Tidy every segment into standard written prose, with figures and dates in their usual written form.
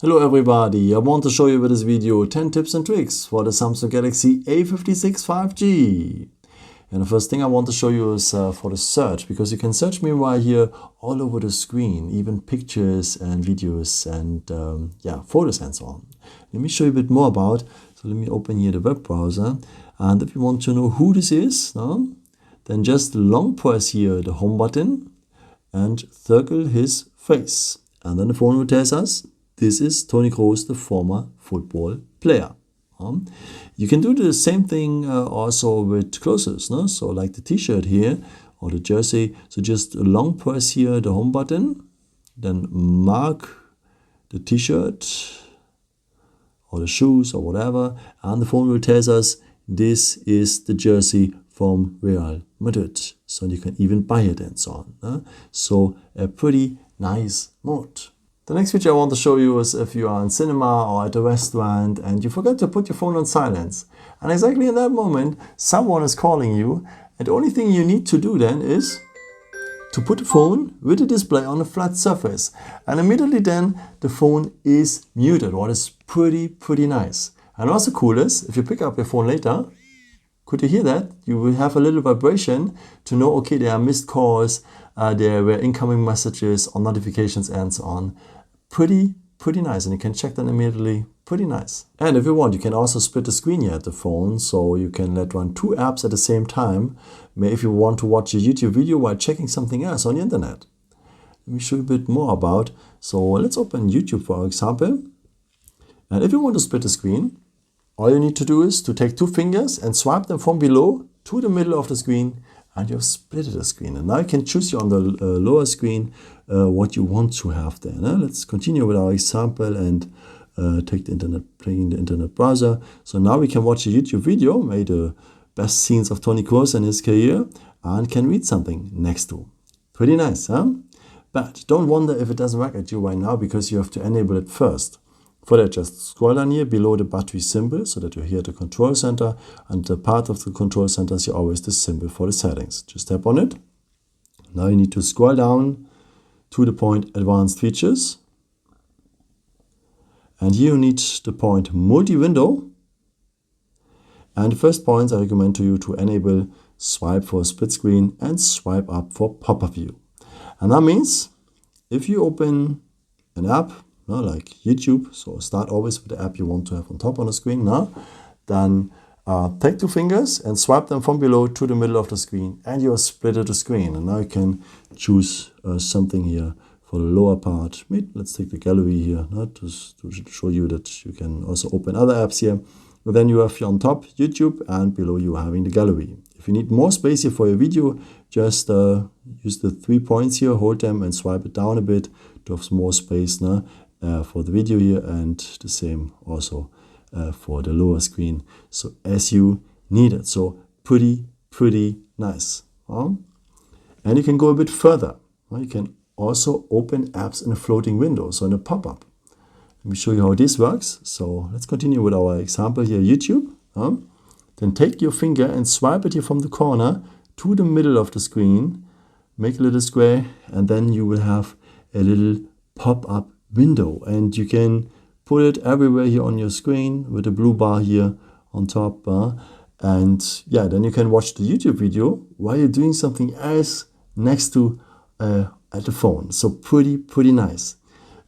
Hello everybody, I want to show you with this video 10 tips and tricks for the Samsung Galaxy A56 5G. And the first thing I want to show you is for the search, because you can search meanwhile here all over the screen, even pictures and videos and photos and so on. Let me show you a bit more about, so let me open here the web browser. And if you want to know who this is, then just long press here the home button and circle his face. And then the phone will tell us, this is Toni Kroos, the former football player. You can do the same thing also with clothes, so like the t-shirt here or the jersey. So just long press here the home button, then mark the t-shirt or the shoes or whatever, and the phone will tell us this is the jersey from Real Madrid. So you can even buy it and so on. So a pretty nice mode. The next feature I want to show you is if you are in cinema or at a restaurant and you forgot to put your phone on silence. And exactly in that moment, someone is calling you, and the only thing you need to do then is to put the phone with the display on a flat surface. And immediately then the phone is muted, what is pretty nice. And also cool is, if you pick up your phone later, could you hear that? You will have a little vibration to know, okay, there are missed calls, there were incoming messages or notifications and so on. Pretty nice, and you can check that immediately. Pretty nice. And if you want, you can also split the screen here at the phone, so you can let run two apps at the same time. Maybe if you want to watch a YouTube video while checking something else on the internet. Let me show you a bit more about. So let's open YouTube for example. And if you want to split the screen, all you need to do is to take two fingers and swipe them from below to the middle of the screen, and you've split the screen. And now you can choose here on the lower screen what you want to have there. Let's continue with our example and taking the internet browser. So now we can watch a YouTube video, maybe the best scenes of Toni Kroos and his career, and can read something next to. Pretty nice, huh? But don't wonder if it doesn't work at you right now, because you have to enable it first. For that, just scroll down here below the battery symbol so that you're here at the control center, and the part of the control center is always the symbol for the settings. Just tap on it. Now you need to scroll down to the point advanced features. And here you need the point multi-window. And the first points I recommend to you to enable swipe for split screen and swipe up for pop-up view. And that means if you open an app, like YouTube, so start always with the app you want to have on top on the screen. Then take two fingers and swipe them from below to the middle of the screen, and you have split the screen. And now you can choose something here for the lower part. Let's take the gallery here, to show you that you can also open other apps here. And then you have here on top YouTube, and below you are having the gallery. If you need more space here for your video, just use the 3 points here, hold them and swipe it down a bit to have more space for the video here, and the same also for the lower screen, so as you need it. So pretty nice. And you can go a bit further. You can also open apps in a floating window, so in a pop-up. Let me show you how this works. So let's continue with our example here, YouTube. Then take your finger and swipe it here from the corner to the middle of the screen, make a little square, and then you will have a little pop-up window, and you can put it everywhere here on your screen with the blue bar here on top, and then you can watch the YouTube video while you're doing something else next to at the phone. So pretty nice.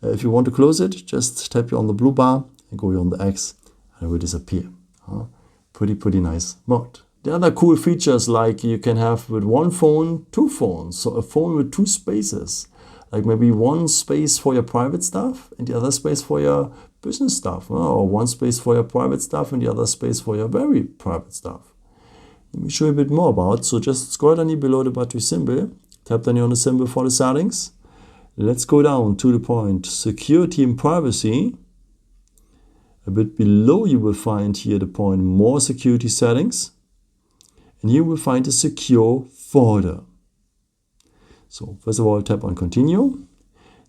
If you want to close it, just tap here on the blue bar and go here on the X, and it will disappear. Pretty nice mode. The other cool features, like you can have with one phone two phones, so a phone with two spaces. Like maybe one space for your private stuff and the other space for your business stuff, or one space for your private stuff and the other space for your very private stuff. Let me show you a bit more about. So just scroll down here below the battery symbol, tap down here on the symbol for the settings. Let's go down to the point security and privacy. A bit below you will find here the point more security settings, and you will find a secure folder. So first of all, tap on continue.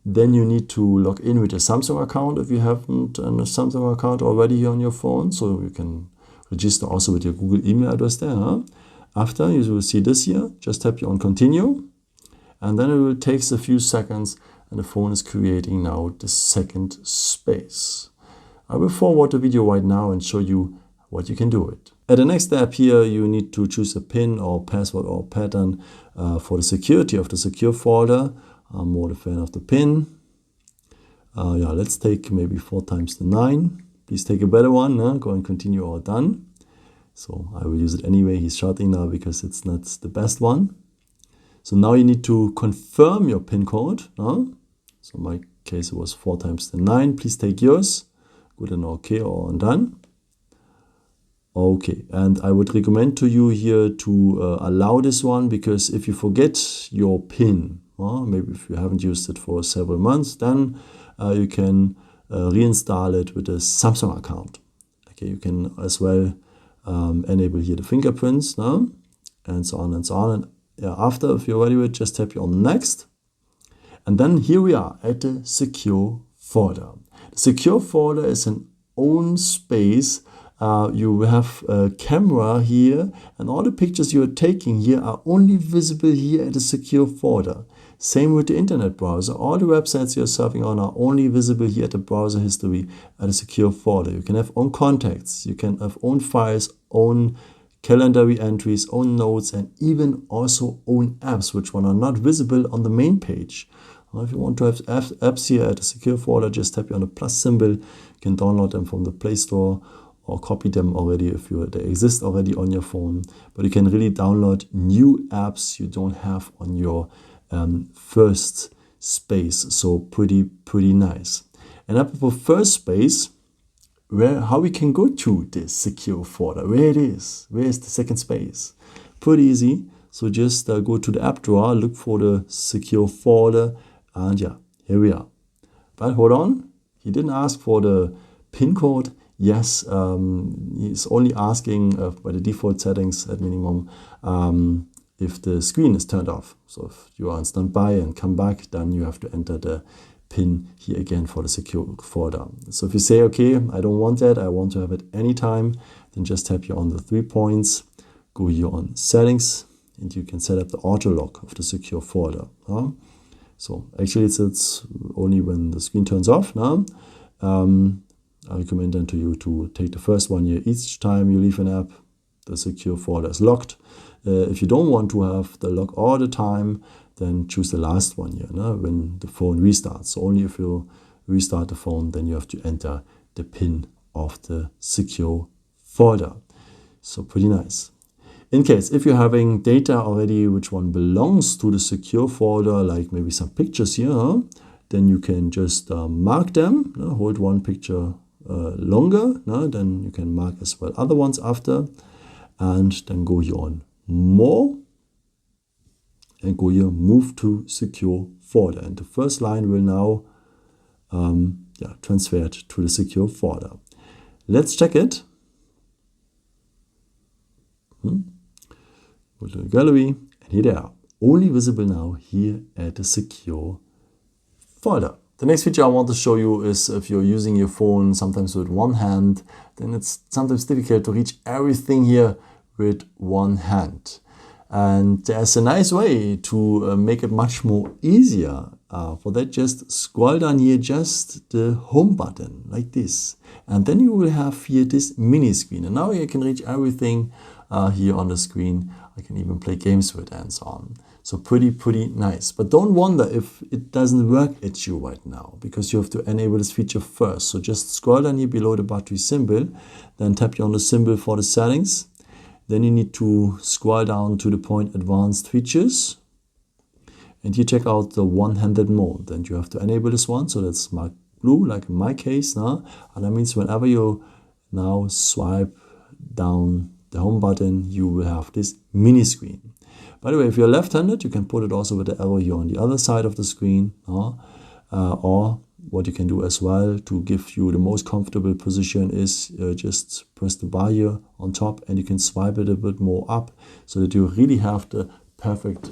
Then you need to log in with your Samsung account if you haven't a Samsung account already here on your phone. So you can register also with your Google email address there. After, you will see this here. Just tap here on continue. And then it will take a few seconds and the phone is creating now the second space. I will forward the video right now and show you what you can do with it. At the next step here, you need to choose a PIN or password or pattern for the security of the secure folder. I'm more the fan of the PIN. Yeah, let's take maybe 4 times the 9. Please take a better one. Go and continue or done. So I will use it anyway. He's shouting now because it's not the best one. So now you need to confirm your PIN code. So in my case it was 4 times the 9. Please take yours. Good and OK or done. Okay, and I would recommend to you here to allow this one, because if you forget your PIN, maybe if you haven't used it for several months, then you can reinstall it with a Samsung account. Okay, you can as well enable here the fingerprints, and so on and so on. And yeah, after, if you're ready with it, just tap on next. And then here we are at the secure folder. The secure folder is an own space. You have a camera here, and all the pictures you are taking here are only visible here at the secure folder. Same with the internet browser. All the websites you're surfing on are only visible here at the browser history at a secure folder. You can have own contacts, you can have own files, own calendar entries, own notes, and even also own apps, which one are not visible on the main page. If you want to have apps here at a secure folder, just tap on the plus symbol. You can download them from the Play Store or copy them already if they exist already on your phone. But you can really download new apps you don't have on your first space. So pretty nice. And apropos first space, how we can go to this secure folder, where it is, where is the second space? Pretty easy. So just go to the app drawer, look for the secure folder, and yeah, here we are. But hold on, he didn't ask for the PIN code. Yes, he's only asking by the default settings at minimum if the screen is turned off. So if you are on standby and come back, then you have to enter the PIN here again for the secure folder. So if you say, okay, I don't want that, I want to have it anytime, then just tap here on the 3 points, go here on settings, and you can set up the auto lock of the secure folder. So actually it's only when the screen turns off now. I recommend then to you to take the first one here. Each time you leave an app, the secure folder is locked. If you don't want to have the lock all the time, then choose the last one here, when the phone restarts. So only if you restart the phone, then you have to enter the PIN of the secure folder. So pretty nice. In case if you're having data already which one belongs to the secure folder, like maybe some pictures here, then you can just mark them, hold one picture longer, then you can mark as well other ones after, and then go here on more and go here move to secure folder, and the first line will now transfer it to the secure folder. Let's check it. Go to the gallery, and here they are, only visible now here at the secure folder. The next feature I want to show you is if you're using your phone sometimes with one hand, then it's sometimes difficult to reach everything here with one hand. And there's a nice way to make it much more easier. For that, just scroll down here, just the home button like this. And then you will have here this mini screen. And now you can reach everything here on the screen. I can even play games with it and so on. So pretty nice. But don't wonder if it doesn't work at you right now, because you have to enable this feature first. So just scroll down here below the battery symbol, then tap here on the symbol for the settings. Then you need to scroll down to the point advanced features. And here check out the one-handed mode. And you have to enable this one. So that's marked blue, like in my case now. And that means whenever you now swipe down the home button, you will have this mini screen. By the way, if you're left-handed, you can put it also with the arrow here on the other side of the screen. Or what you can do as well to give you the most comfortable position is just press the bar here on top, and you can swipe it a bit more up so that you really have the perfect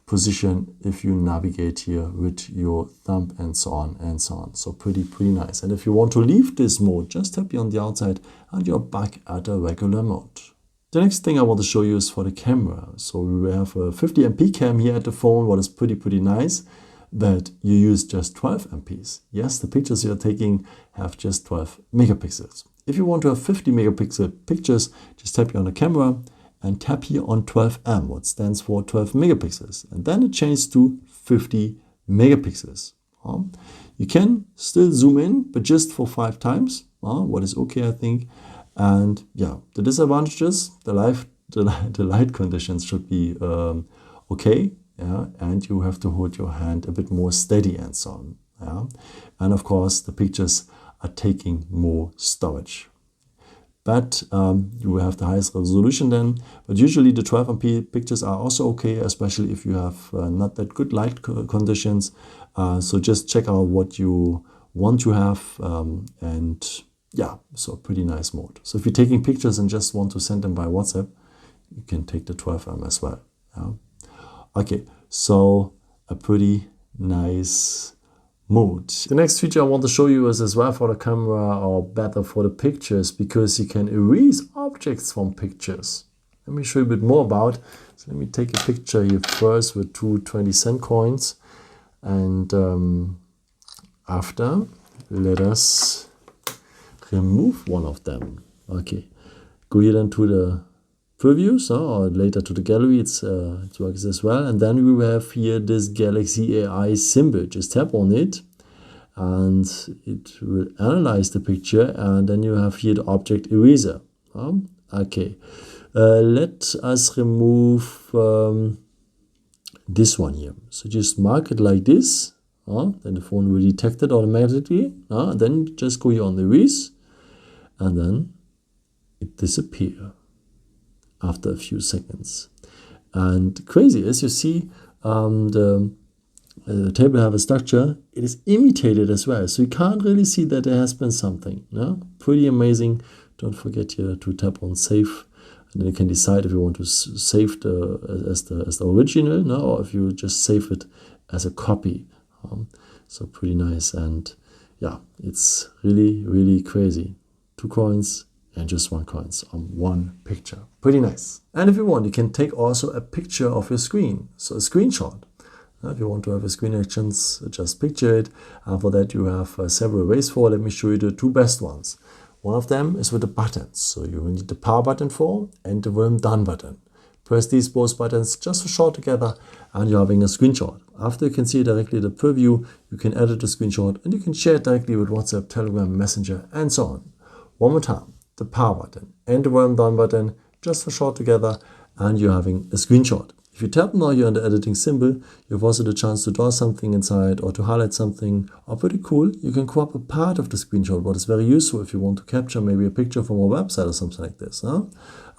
position if you navigate here with your thumb and so on and so on. So pretty nice. And if you want to leave this mode, just tap here on the outside and you're back at a regular mode. The next thing I want to show you is for the camera. So we have a 50MP cam here at the phone, what is pretty nice. that you use just 12 MPs. Yes, the pictures you're taking have just 12 megapixels. If you want to have 50 megapixel pictures, just tap here on the camera and tap here on 12M, what stands for 12 megapixels. And then it changes to 50 megapixels. You can still zoom in, but just for 5 times, what is okay, I think. And yeah, the disadvantages, the light conditions should be okay. Yeah, and you have to hold your hand a bit more steady and so on. Yeah, and of course the pictures are taking more storage. But you will have the highest resolution then. But usually the 12 MP pictures are also okay, especially if you have not that good light conditions. So just check out what you want to have, and yeah, so pretty nice mode. So if you're taking pictures and just want to send them by WhatsApp, you can take the 12M as well. Yeah. Okay, so a pretty nice mode. The next feature I want to show you is as well for the camera, or better for the pictures, because you can erase objects from pictures. Let me show you a bit more about. So let me take a picture here first with 2 20-cent coins, and after let us remove one of them. Okay, go here then to the previews, or later to the gallery, it works as well. And then we have here this Galaxy AI symbol. Just tap on it and it will analyze the picture, and then you have here the object eraser. Okay, let us remove this one here. So just mark it like this, then the phone will detect it automatically. Then just go here on the erase, and then it disappears after a few seconds. And crazy, as you see, the table have a structure. It is imitated as well, so you can't really see that there has been something. Pretty amazing. Don't forget here to tap on save, and then you can decide if you want to save as the original, or if you just save it as a copy. So pretty nice, and yeah, it's really crazy. 2 coins and just 1 coins on one picture. Pretty nice. And if you want, you can take also a picture of your screen, so a screenshot. If you want to have a screen actions, just picture it. For that you have several ways for. Let me show you the 2 best ones. One of them is with the buttons. So you will need the power button for and the well done button. Press these both buttons just for short together, and you're having a screenshot. After you can see directly the preview, you can edit the screenshot and you can share it directly with WhatsApp, Telegram, Messenger, and so on. One more time, the power button and the well done button just for short together, and you're having a screenshot. If you tap now here on the editing symbol, you have also the chance to draw something inside or to highlight something. Or pretty cool, you can crop a part of the screenshot, what is very useful if you want to capture maybe a picture from a website or something like this.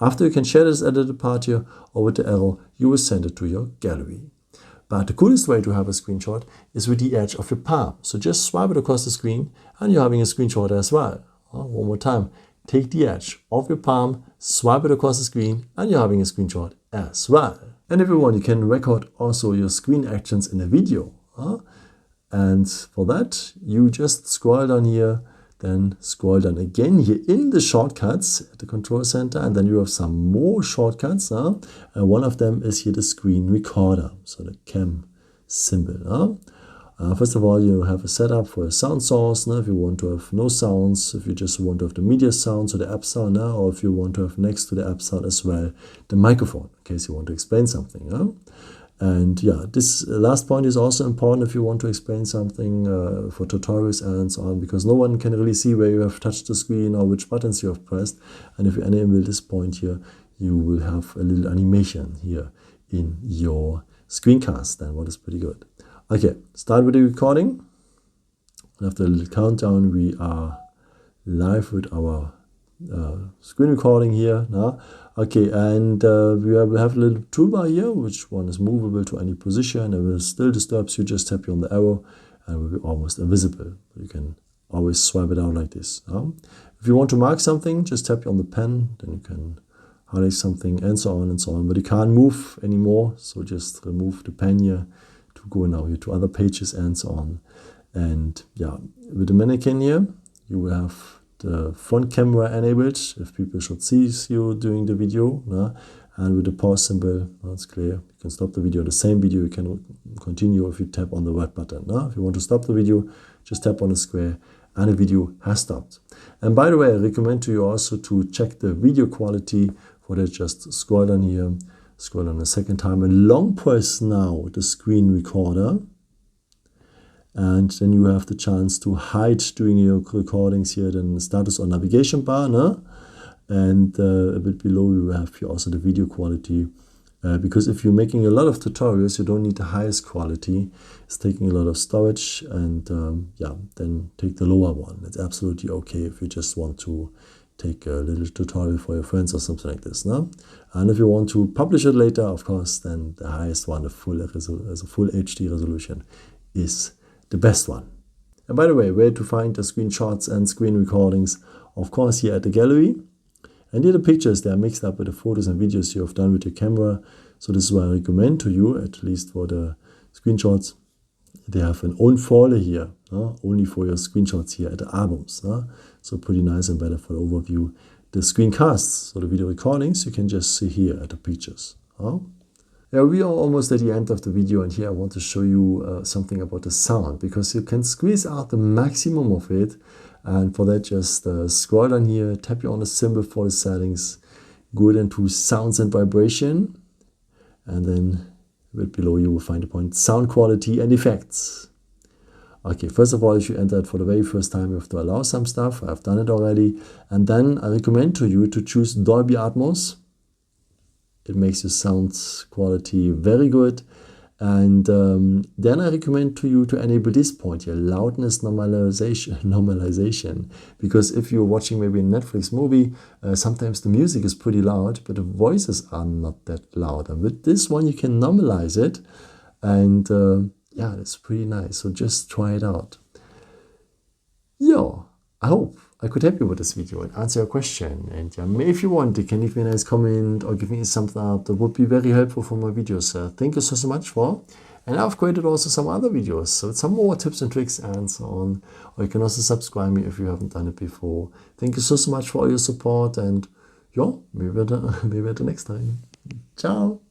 After you can share this edited part here, or with the arrow, you will send it to your gallery. But the coolest way to have a screenshot is with the edge of your palm. So just swipe it across the screen and you're having a screenshot as well. One more time, take the edge of your palm, swipe it across the screen, and you're having a screenshot as well. And if you want, you can record also your screen actions in a video. And for that, you just scroll down here, then scroll down again here in the shortcuts at the control center, and then you have some more shortcuts. And one of them is here the screen recorder, so the cam symbol. First of all, you have a setup for a sound source. If you want to have no sounds, if you just want to have the media sound, so the app sound, or if you want to have next to the app sound as well the microphone, in case you want to explain something. And yeah, this last point is also important if you want to explain something for tutorials and so on, because no one can really see where you have touched the screen or which buttons you have pressed. And if you enable this point here, you will have a little animation here in your screencast, then what is pretty good. Okay, start with the recording. After a little countdown, we are live with our screen recording here now. Okay, and we will have a little toolbar here, which one is movable to any position and will still disturbs you. Just tap here on the arrow and will be almost invisible. You can always swipe it out like this. If you want to mark something, just tap here on the pen, then you can highlight something and so on and so on. But you can't move anymore, so just remove the pen here to go now here to other pages and so on. And yeah, with the mannequin here, you will have the front camera enabled if people should see you during the video. And with the pause symbol, that's clear. You can stop the video. The same video you can continue if you tap on the red button. If you want to stop the video, just tap on the square and the video has stopped. And by the way, I recommend to you also to check the video quality. For that, just scroll down here, scroll down a second time and long press now the screen recorder. And then you have the chance to hide during your recordings here, then status or navigation bar. And a bit below you have here also the video quality. Because if you're making a lot of tutorials, you don't need the highest quality. It's taking a lot of storage, and yeah, then take the lower one. It's absolutely okay if you just want to take a little tutorial for your friends or something like this. And if you want to publish it later, of course, then the highest one, the full HD resolution, is the best one. And by the way, where to find the screenshots and screen recordings? Of course, here at the gallery. And here the pictures, they are mixed up with the photos and videos you have done with your camera. So this is why I recommend to you, at least for the screenshots, they have an own folder here, only for your screenshots here at the albums. So pretty nice and better for the overview. The screencasts, so the video recordings, you can just see here at the pictures. Yeah, we are almost at the end of the video, and here I want to show you something about the sound, because you can squeeze out the maximum of it. And for that, just scroll down here, tap here on the symbol for the settings, go into sounds and vibration, and then a bit below you will find the point sound quality and effects. Okay, first of all, if you enter it for the very first time, you have to allow some stuff. I've done it already. And then I recommend to you to choose Dolby Atmos. It makes your sound quality very good. And then I recommend to you to enable this point here, loudness normalization. Because if you're watching maybe a Netflix movie, sometimes the music is pretty loud, but the voices are not that loud. And with this one, you can normalize it. And yeah, that's pretty nice. So just try it out. Yeah, I hope I could help you with this video and answer your question. And yeah, if you want, you can leave me a nice comment or give me a thumbs up. That would be very helpful for my videos. Thank you so much for. And I've created also some other videos, so some more tips and tricks and so on. Or you can also subscribe me if you haven't done it before. Thank you so much for all your support, and yeah, maybe at the next time. Ciao.